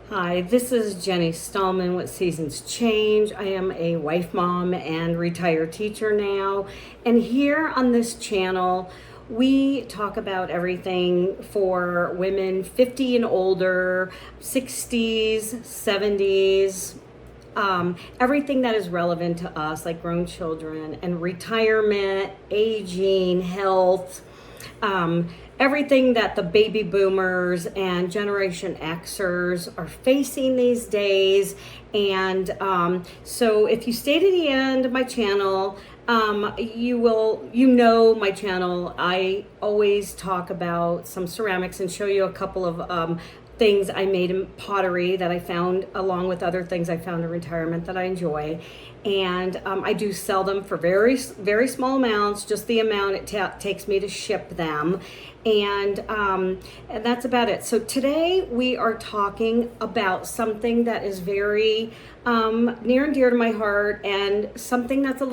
Hi, this is Jenny Stallman with Seasons Change. I am a wife, mom, and retired teacher now. And here on this channel, we talk about everything for women 50 and older, 60s, 70s, everything that is relevant to us, like grown children and retirement, aging, health, everything that the baby boomers and Generation Xers are facing these days. And so if you stay to the end of my channel, you know my channel. I always talk about some ceramics and show you a couple of things I made in pottery that I found, along with other things I found in retirement that I enjoy. And I do sell them for very, very small amounts, just the amount it takes me to ship them. And that's about it. So today we are talking about something that is very near and dear to my heart, and something that's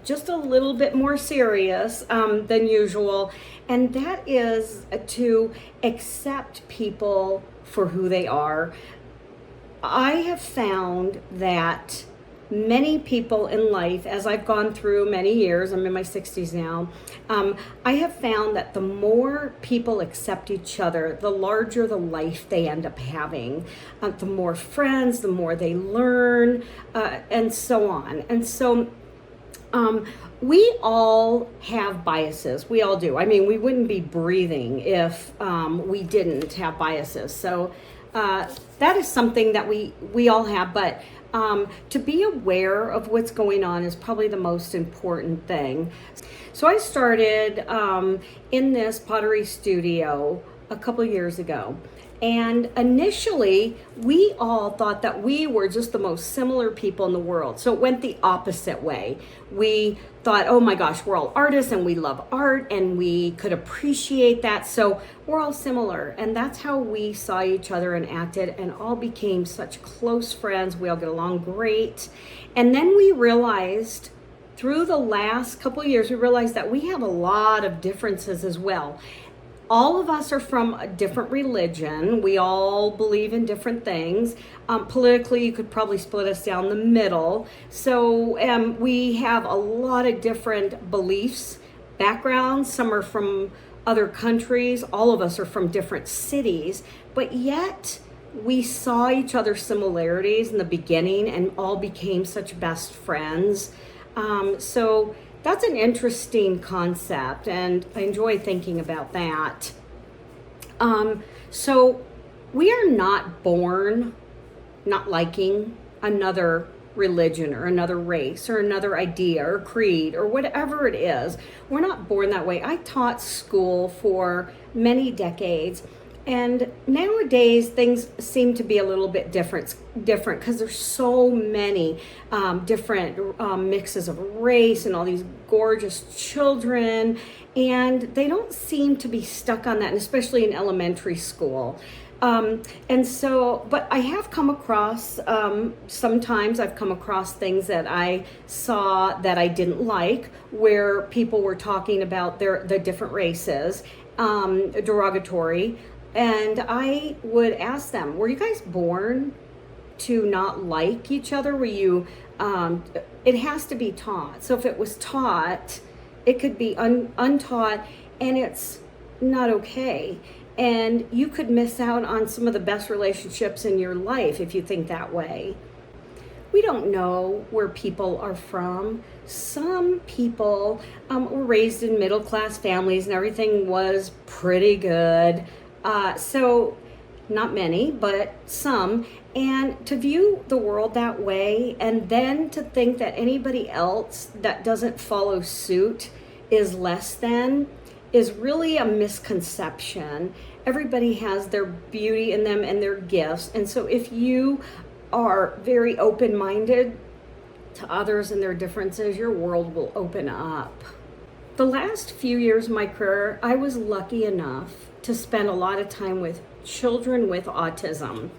just a little bit more serious than usual. And that is to accept people for who they are. I have found that many people in life, as I've gone through many years, I'm in my 60s now, I have found that the more people accept each other, the larger the life they end up having. The more friends, the more they learn, and so on. And so we all have biases. We all do. I mean, we wouldn't be breathing if we didn't have biases. So that is something that we all have. But to be aware of what's going on is probably the most important thing. So I started in this pottery studio a couple years ago. And initially, we all thought that we were just the most similar people in the world. So it went the opposite way. We thought, oh my gosh, we're all artists and we love art and we could appreciate that. So we're all similar. And that's how we saw each other and acted, and all became such close friends. We all get along great. And then we realized, through the last couple of years, we realized that we have a lot of differences as well. All of us are from a different religion. We all believe in different things. Politically, you could probably split us down the middle. So we have a lot of different beliefs, backgrounds. Some are from other countries. All of us are from different cities. But yet, we saw each other's similarities in the beginning and all became such best friends. So that's an interesting concept, and I enjoy thinking about that. So we are not born not liking another religion or another race or another idea or creed or whatever it is. We're not born that way. I taught school for many decades, and nowadays things seem to be a little bit different because there's so many different mixes of race and all these gorgeous children, and they don't seem to be stuck on that, and especially in elementary school. And so, but I have come across, sometimes I've come across things that I saw that I didn't like, where people were talking about the different races, derogatory. And I would ask them, were you guys born to not like each other? Were you, it has to be taught. So if it was taught, it could be untaught, and it's not okay. And you could miss out on some of the best relationships in your life if you think that way. We don't know where people are from. Some people were raised in middle-class families and everything was pretty good. So not many, but some. And to view the world that way, and then to think that anybody else that doesn't follow suit is less than, is really a misconception. Everybody has their beauty in them and their gifts. And so if you are very open-minded to others and their differences, your world will open up. The last few years of my career, I was lucky enough to spend a lot of time with children with autism.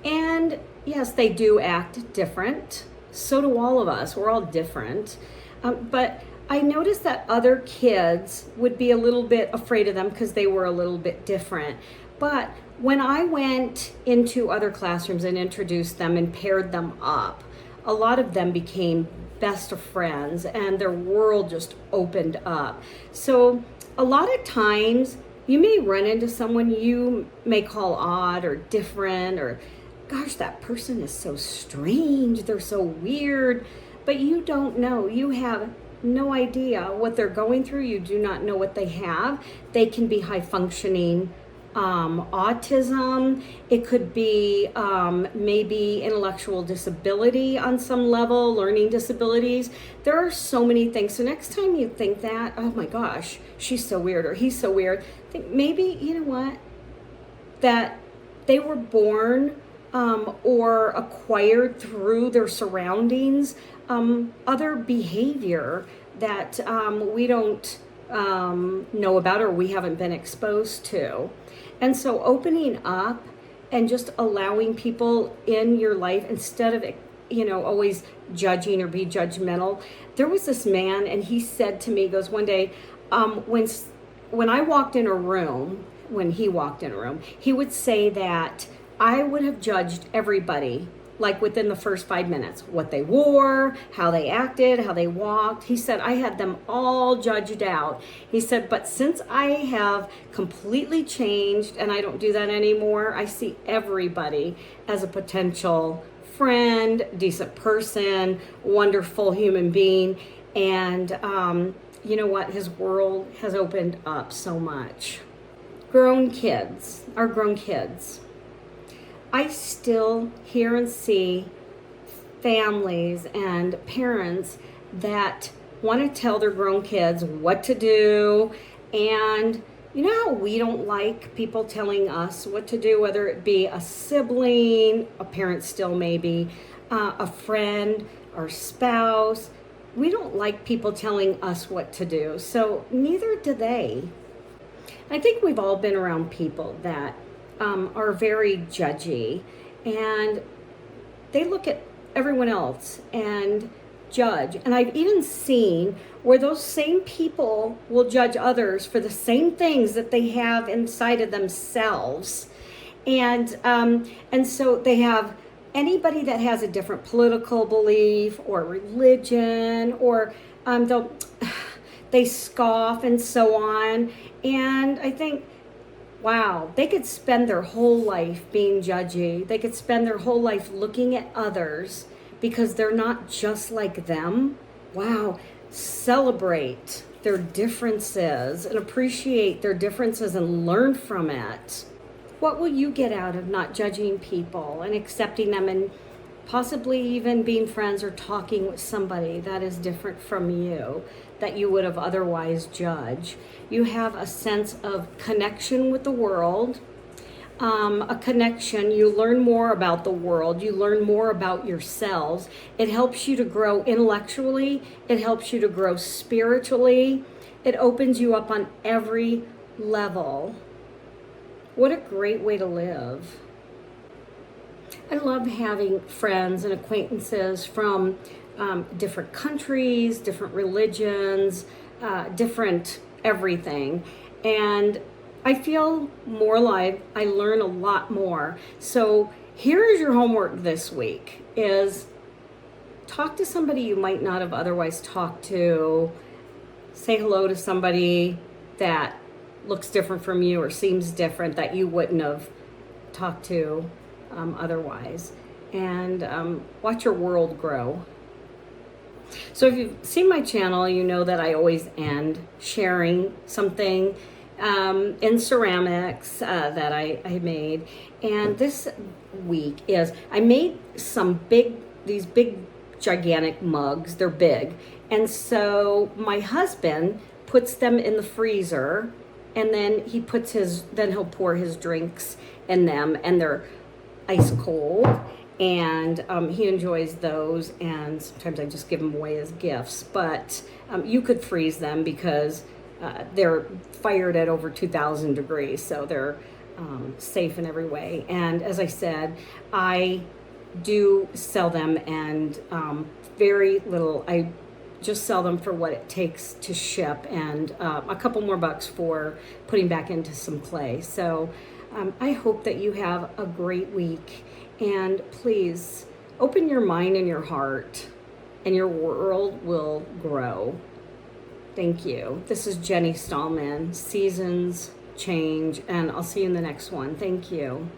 And yes, they do act different. So do all of us. We're all different. But I noticed that other kids would be a little bit afraid of them because they were a little bit different. But When I went into other classrooms and introduced them and paired them up, a lot of them became best of friends and their world just opened up. So a lot of times you may run into someone you may call odd or different, or gosh, that person is so strange, they're so weird, but you don't know. You have no idea what they're going through. You do not know what they have. They can be high functioning autism. It could be maybe intellectual disability on some level, learning disabilities. There are so many things. So next time you think that, oh my gosh, she's so weird or he's so weird, think maybe, you know what, that they were born or acquired through their surroundings, other behavior that we don't know about or we haven't been exposed to. And so opening up and just allowing people in your life instead of, always judging or be judgmental. There was this man and he said to me, he goes one day, when I walked in a room, when he walked in a room, he would say that I would have judged everybody like within the first 5 minutes, what they wore, how they acted, how they walked. He said, I had them all judged out. He said, but since I have completely changed and I don't do that anymore, I see everybody as a potential friend, decent person, wonderful human being. And you know what? His world has opened up so much. Our grown kids. I still hear and see families and parents that want to tell their grown kids what to do. And you know how we don't like people telling us what to do, whether it be a sibling, a parent still maybe, a friend or spouse. We don't like people telling us what to do. So neither do they. I think we've all been around people that are very judgy, and they look at everyone else and judge. And I've even seen where those same people will judge others for the same things that they have inside of themselves. And so they have anybody that has a different political belief or religion, or they scoff and so on. And I think, wow, they could spend their whole life being judgy. They could spend their whole life looking at others because they're not just like them. Wow, celebrate their differences and appreciate their differences and learn from it. What will you get out of not judging people and accepting them and possibly even being friends or talking with somebody that is different from you that you would have otherwise judged? You have a sense of connection with the world, a connection. You learn more about the world. You learn more about yourselves. It helps you to grow intellectually. It helps you to grow spiritually. It opens you up on every level. What a great way to live. I love having friends and acquaintances from different countries, different religions, different everything. And I feel more alive. I learn a lot more. So here is your homework this week, is talk to somebody you might not have otherwise talked to. Say hello to somebody that looks different from you or seems different that you wouldn't have talked to otherwise. And watch your world grow. So if you've seen my channel, you know that I always end sharing something in ceramics that I made. And this week is, I made these big gigantic mugs. They're big. And so my husband puts them in the freezer, and then he'll pour his drinks in them, and they're ice cold. And he enjoys those, and sometimes I just give them away as gifts. But you could freeze them because they're fired at over 2,000 degrees, so they're safe in every way. And as I said, I do sell them, and very little. I just sell them for what it takes to ship, and a couple more bucks for putting back into some clay. So I hope that you have a great week, and please open your mind and your heart, and your world will grow. Thank you. This is Jenny Stallman. Seasons change, and I'll see you in the next one. Thank you.